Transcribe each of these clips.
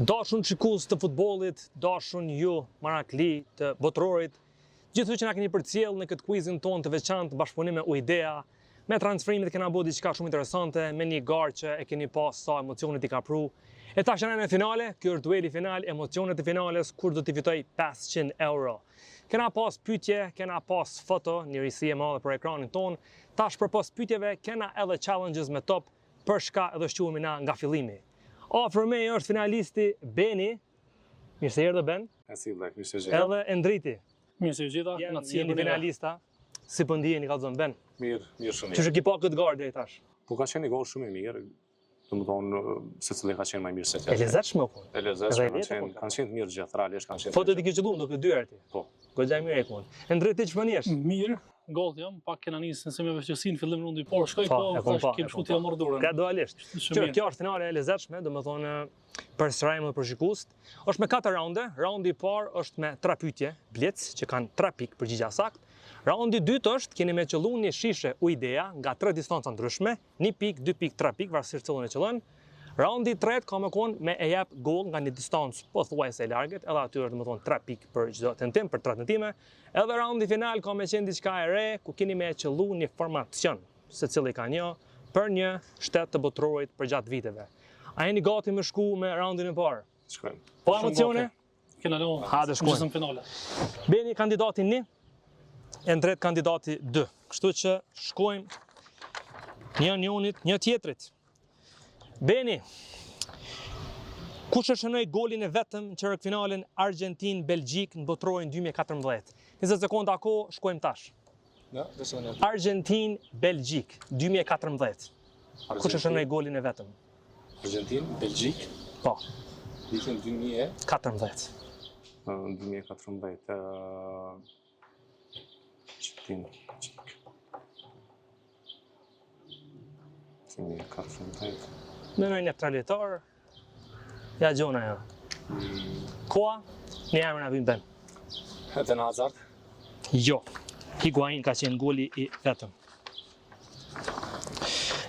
Dashun shikues të futbollit, dashun ju marakli të botrorit, gjithë që na keni përcjell në këtë quizin ton të veçantë bashkëpunim me Uidea, me transferimet kena bërë diçka shumë interesante, me një garë që e keni pas sa emocionet i ka pru. E tash jena në finale, ky është dueli final, emocionet e finales, kur do t'i fitoj 500 euro. Kena pas pyetje, kena pas foto, një risi e madhe për ekranin ton. Tash për pas pyetjeve kena edhe challenges me top, për shka edhe shquhemi na nga fillimi. Afër me është finalisti Beni. Mirë se erdhe Ben. Mirë se gjitha. Edhe Endriti. Mirë se gjitha. Jeni finalista. Si po ndiheni kallzon Ben? Mirë shumë. Çu ki pa këtë garë deri tash? Po ka qenë një gol shumë i mirë. Domethënë secili ka qenë më mirë se tjetri. E lezetshme po. E lezetshme, kanë qenë mirë gjithë, realisht kanë qenë. Foto ti ke qelluar do këtë dy herë ti. Po. Goxha mirë e kon. Endriti çfarë jesh? Mirë. Gol jam, pak kena nisë nëse me vështirësi në fillim rundi, por shkoj po, kem shuti amor dorën. Gradualisht. Kjo është finale e lezetshme, domethënë për srajmë dhe për shikuest. Është me 4 raunde. Raundi i parë është me 3 pyetje, blec që kanë 3 pikë përgjigje saktë. Raundi i dytë është keni me qelluar një shishe Uidea nga 3 distanca ndryshme, 1 pikë, 2 pikë, 3 pikë, varësisht cillën e qellon. Raundi i tretë ka më kon me e jap gol nga një distancë pothuajse e largët, edhe aty është domethënë 3 pikë për çdo tentim, për 3 tentime. Edhe raundi final ka me qenë diçka e re, ku keni me qelluar një formacion, secili ka një për një shtet të botrorit për gjatë viteve. A jeni gati me shku me raundin e parë? Shkojmë. Po emocione? Kena lënë. Hajde shkojmë. Në finale. Beni kandidati 1, Endret kandidati 2. Kështu që shkojmë një unit, një tjetrit. Beni, kush e shënoi golin e vetëm në çerkfinalen Argentinë-Belgjik në botrorin 2014? 20 sekonda kohë, shkojmë tash. Argentinë-Belgjik 2014. Kush e shënoi golin e vetëm? Argentinë, Belgjik. Po. Vitin 2014. 2014. Argentinë, 2014. Menoj një tralitor. Ja gjona jo. Koa, një emër na vjen Ben. Eden Hazard. Jo. Higuain ka qenë goli i vetëm.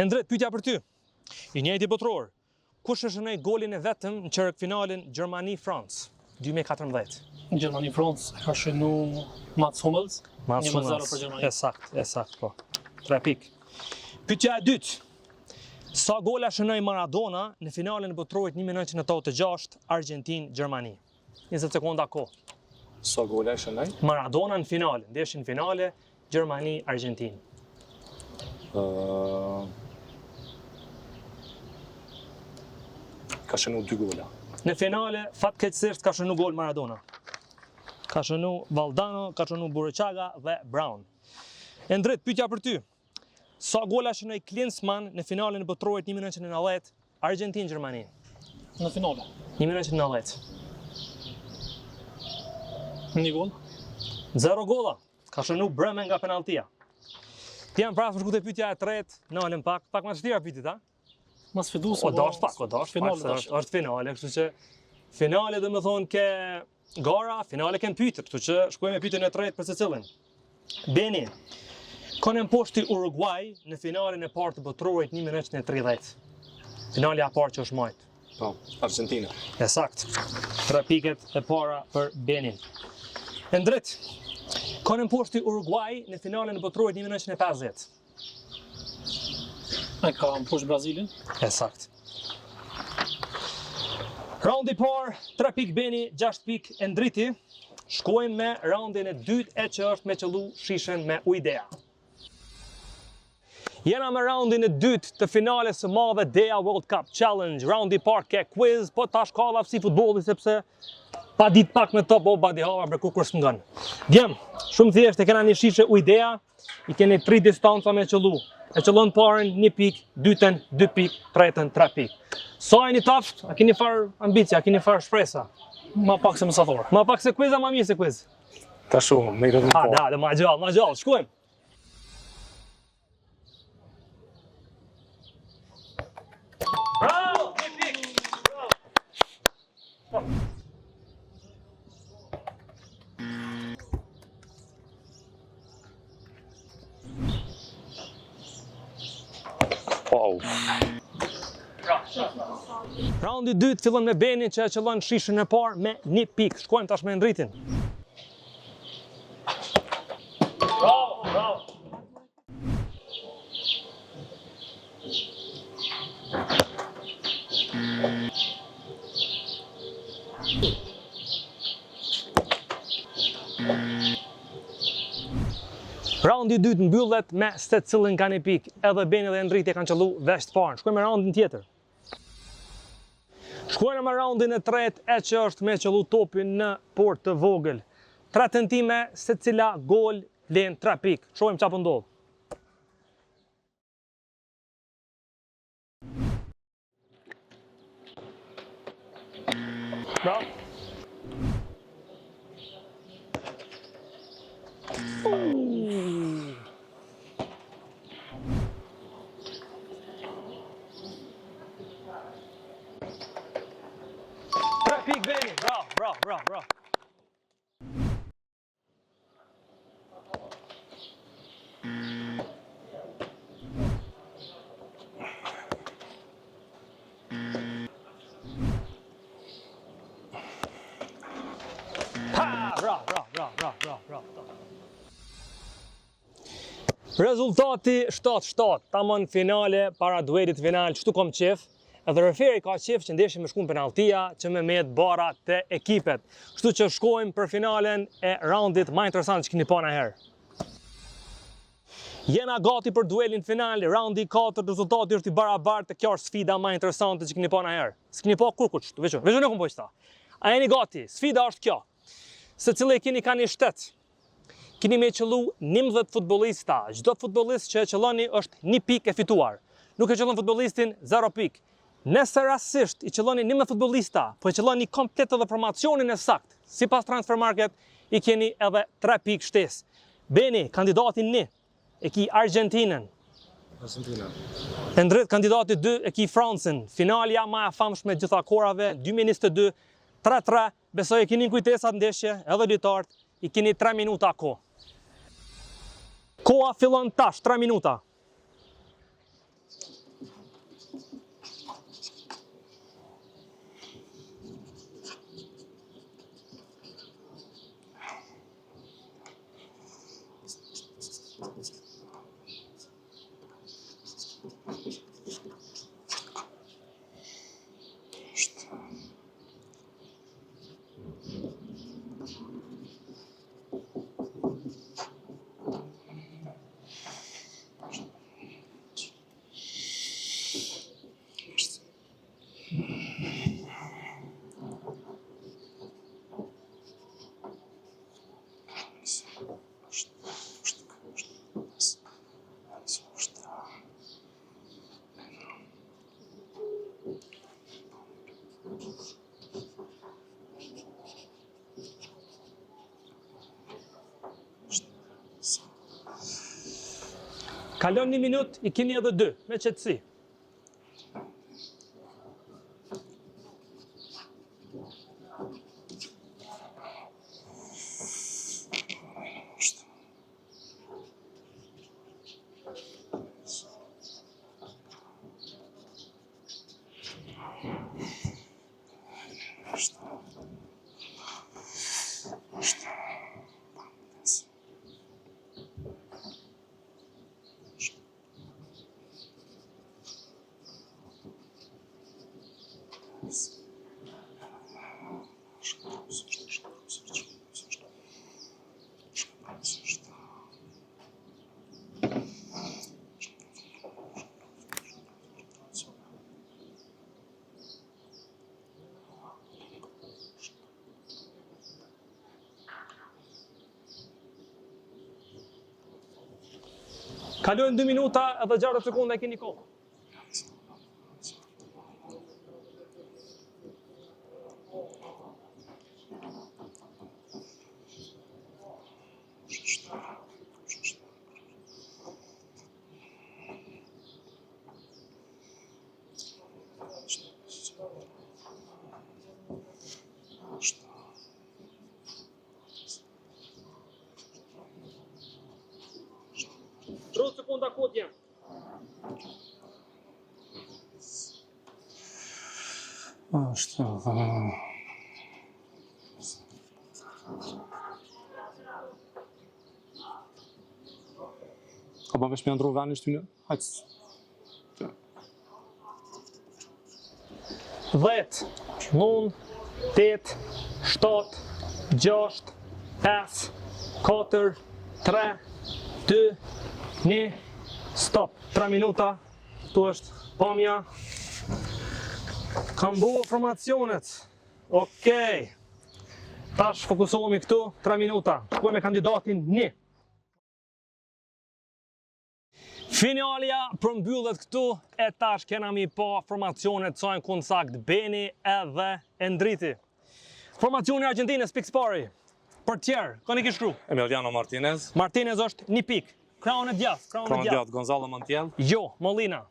Endret, pyetja për ty. I njëjti botror. Kush e shënoi golin e vetëm në çerkfinalen Gjermani-Francë 2014? Gjermani-Francë ka shënu Mats Hummels. Mats 1-0 Hummels. për Gjermani. Esakt, po. 3 pikë. Pyetja e dytë. Sa gola shënoi Maradona në finalen e botrorit 1986 Argentinë-Gjermani? 20 sekonda kohë. Sa gola shënoi? Maradona në finale, ndeshjen finale Gjermani-Argentinë. Ka shënu 2 gola. Në finale fatkeqësisht ka shënu gol Maradona. Ka shënu Valdano, ka shënu Burruchaga dhe Brown. Endret, pyetja për ty. Sa gola shënoi Klinsmann në finalen e botrorit 1990 Argentinë-Gjermani? Në finale. 1990. 1 gol. 0 golla. Ka shënu Bremen nga penaltia. Ti jam prapë shku te pyetja e tretë, nalem pak më vështira pyetjet, a? Ma sfiduese. O dash pak, është finale, kështu që finale do të thonë ke gara, finale ke pyetje, kështu që shkojmë me pyetjen e tretë për secilin. Beni, konë poshti Uruguay në finalen e parë të botrorit 1930. Finalja e parë që është majt. Po, Argentina. Esakt. 3 piket e para për Benin. Endret, konë poshti Uruguay në finalen e botrorit 1950. Ai ka poshtë Brazilin. Esakt. Raundi i parë, 3 pik Beni, 6 pik Endriti. Shkojmë me raundin e dytë e që është me qellu shishen me Uidea. Jena me raundin e dytë të finales së madhe Dea World Cup Challenge. Raundi i parë ke quiz, po tash ka si futbolli sepse pa dit pak me top o badi hava për kur s'ngan. Djem, shumë thjesht e kena një shishe Uidea, i keni 3 distanca me qellu. E qellon parën 1 pik, dytën 2 pik, tretën 3 pik. Sa e një taft, a keni far ambicia, a keni far shpresa? Ma pak se mësator. Ma pak se quiz, a ma mirë se quiz? Ta shumë, me i rëdhën po. Da, ma gjallë, shkojmë. Bravo, 1 pik, bravo. Wow. Raundi 2 fillon me Benin që e qëllon shishën e parë me 1 pikë. Shkojmë tash me ndritin. Bravo, bravo. Raundi 2 mbyllet me secilin ka 1 pikë, edhe Beni dhe Ndriti kanë qellu vesh të parën. Shkojmë me raundin tjetër. Shkojmë me raundin e tretë, e që është me qellu topin në port të vogël. 3 tentime, secila gol len 3 pikë. Shohim çfarë po ndodh. Bravo. Trafik Beni, bravo. Bravo. Rezultati 7-7, tamam finale, para duelit final, qëtu kom qef, edhe referi ka qef që ndeshje me shku në penaltia, që me met bara të ekipet. Kështu që shkojmë për finalen e raundit ma interesant që keni pa në herë. Jena gati për duelin final, raundi 4, rezultati është i barabartë, kjo është sfida ma interesante që keni pa në herë. S'keni pa kur qëtu, veço në kom po qëta. A jeni gati, sfida është kjo. Se cilë e keni ka një shtet. Keni me qëllu 11 futbolista. Çdo futbolist që e qëlloni është 1 pikë e fituar. Nuk e qëllon futbolistin 0 pikë. Nëse rastësisht i qëlloni 11 futbolista, po e qëlloni komplet edhe formacionin e sakt, sipas Transfermarket, i keni edhe 3 pikë shtesë. Beni, kandidati 1, e ki Argentinën. Ndrit, kandidati 2, e ki Francën. Finalja ma e famshme gjitha korave, 2022, 3-3, besoj e keni në kujtesat ndeshje, edhe lojtarët, i keni 3 minuta kohë. Koha fillon tash, 3 minuta. Kalon 1 minut, i keni edhe 2, me qetësi. Kalojnë 2 minuta edhe 60 sekonda e keni kohë. Sekunda kod jam. Është... Ka ba vesh me ndru veni shty një? Hajtë. 10, 9, 8, 7, 6, 5, 4, 3, 2, 1, stop. 3 minuta, tu është pamja. Kam bo formacionet. Okej. Tash fokusohemi këtu, 3 minuta. Shkoj me kandidatin 1. Finalja përmbyllet këtu e tash kena mi pa formacionet sajnë kun sakt Beni edhe Endriti. Formacioni i Argentinës pikë spari. Për tjerë, ka një kishkru? Emiliano Martinez. Martinez është 1 pikë. Kraun e djathtë, Kraun e djathtë, Gonzalo Montiel. Jo, Molina.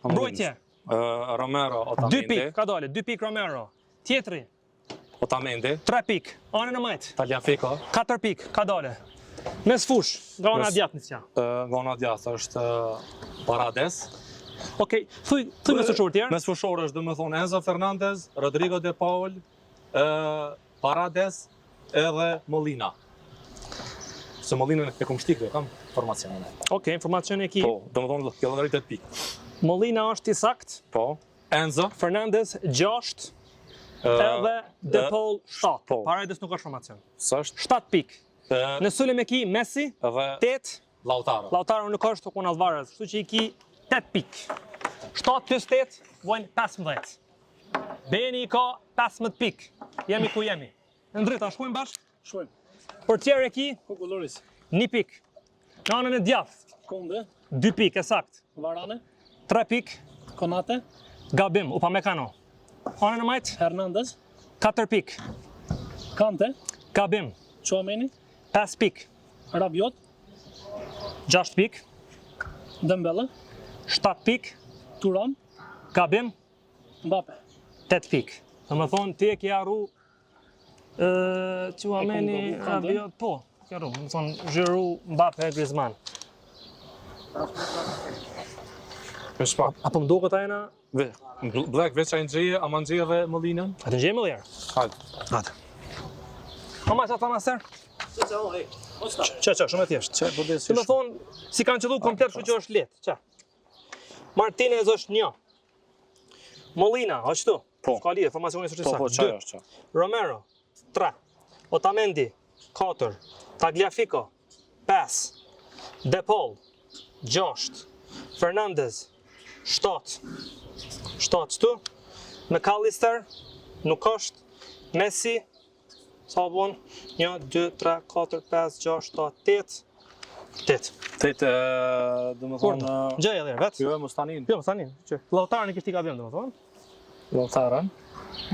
Mbrojtje. Romero, 2 Otamendi. pikë, ka dole, 2 pikë Romero. Tjetri, Otamendi. 3 pikë. Anën e majtë. Tagliafico. 4 pikë, ka dole. Mes fush, nga ona djathtë nisja. Nga ona djathtë është Parades. Okej, thuj mes fushor tjerë. Mes fushor është domethënë Enzo Fernandez, Rodrigo De Paul, Parades edhe Molina. Se Molina e kom shtikë, kam formacionin. Okej, informacioni e ki. Po, domethënë kjo llogarit 8 pikë. Molina është i sakt. Po. Enzo Fernandez 6 edhe De Paul 7. Po. Parades nuk është formacion. S'është 7 pikë. Në sulm e ki Messi edhe 8. Lautaro. Lautaro nuk është kun Alvarez, kështu që i ki 8 pikë. 7+8 vojnë 15. Beni ka 15 pikë. Jemi ku jemi. Ndrita, shkojmë bashkë? Shkojmë. Për tjerë e ki Koko Loris. 1 pikë. Në anën e djathtë Konde. 2 pikë, e sakt. Varane. 3 pikë. Konate. Gabim, Upamecano. Anën e majtë Hernandez. 4 pikë. Kante. Gabim, Chouameni. 5 pikë. Rabiot. 6 pikë. Dembele. 7 pikë. Turam. Gabim, Mbappe. 8 pikë. Dhe më thonë, ti e ki arru Chouameni, E kom gabu, Rabiot, po, ki arru, më thonë, Giroud, Mbappe, Griezmann. Me shpak. Apo më duket ajna? Black veç Andrija, Amandrija dhe Molina. A të gjejmë lirë? Hajde. Atë. Ama që ta master? Që, shumë e thjeshtë. Çe po Dhe me thonë, si kanë qëllu komplet, shu që është letë. Që? Martinez është 1. Molina, është tu. Po. Ska lidhe, formacioni është Po, qësa. çaj është çaj. Romero, 3. Otamendi, 4. Tagliafico, 5. De Paul, 6. Fernandez, 7. 7 qëtu. McAllister, nuk është. Messi, sa bon? 1, 2, 3, 4, 5, 6, 7, 8. 8. Tet domethënë Gjej edhe, vetë? jo Mustanin. Jo, më tani. Lautaro në kishti ka vjen, domethënë. Lautaron.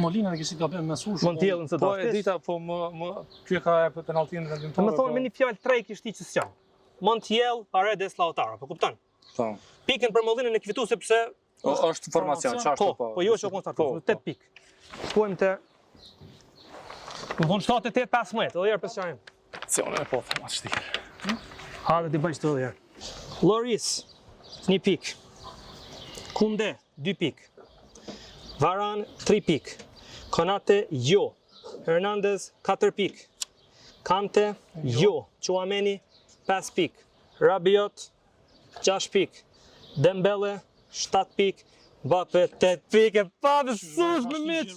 Molina në kisi ka bën me sush. Mund t'jellën se Po e dashtis. dita, po më ky ka e penalltin vendimtar. Do të thonë me një fjalë 3 kishti që s'qa. Montiel, Paredes, Lautaro, po kupton? Po. Pikën për Mollinën e kvitu sepse Është formacion, çashtu po. po jo që u konstatoj, 8 pikë. Shkojmë te do thonë 7-8 15, edhe herë pas çajm. Formacione po formacion. Ha dhe ti bëj çdo herë. Loris 1 pikë. Kunde 2 pikë. Varan 3 pikë. Konate jo. Hernandez 4 pikë. Kante jo. Chouameni 5 pikë. Rabiot 6 pikë. Dembele 7 pikë. Mbappe 8 pikë. Pa besush me miq.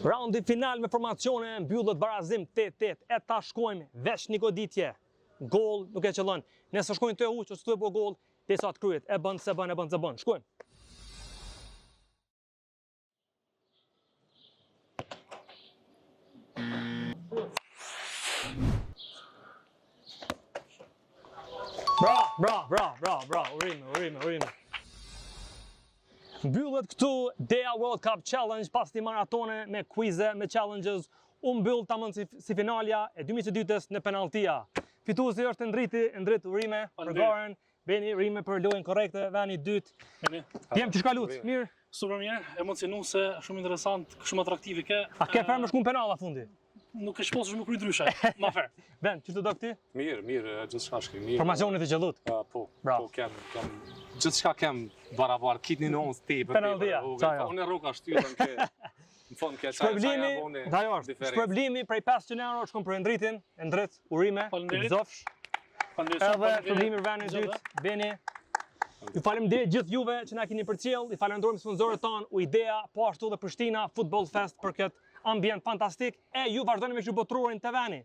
Raundi final me formacione mbyllet barazim 8-8. E ta shkojmë veç një goditje. Gol nuk e qëllon. Nëse shkojnë të uq, ose të bëj gol, desa të kryet. E bën se bën, e bën se bën. Shkojmë. Bravo, urime. Mbyllet këtu DEA World Cup Challenge pas një maratone me quize, me challenges. U mbyll tamam si finalja e 2022-s në penaltia. Fituesi është Endrit urime për garën, Beni urime për lojën korrekte, vani i dytë. Jem që shka lutë, mirë. Super mirë, emocionuese, shumë interesant, shumë atraktive ke. A ke fermë shku në penala fundi? nuk e shposësh me kry ndryshe. Ma fair. Ben, që të do këti? Mirë, gjithçka shkri mirë. Formacionit të gjellut. Po, Bravo. kem gjithçka kem barabar, kitni në ons ti. Penaltia, qa jo. Unë rroka shtyllën ke në fond ke Shpërblimi, dajo është, shpërblimi prej 500 euro shkon për ndritin, ndrit, urime, Faleminderit. gëzofsh. Edhe shpërblimi rvenin dytë, Beni. Ju faleminderit gjithë juve që na keni përcjell, i falenderojmë sponsorët tanë, Uidea, po ashtu edhe Prishtina Football Fest për këtë ambient fantastik, e ju vazhdoni me që botruarin të veni.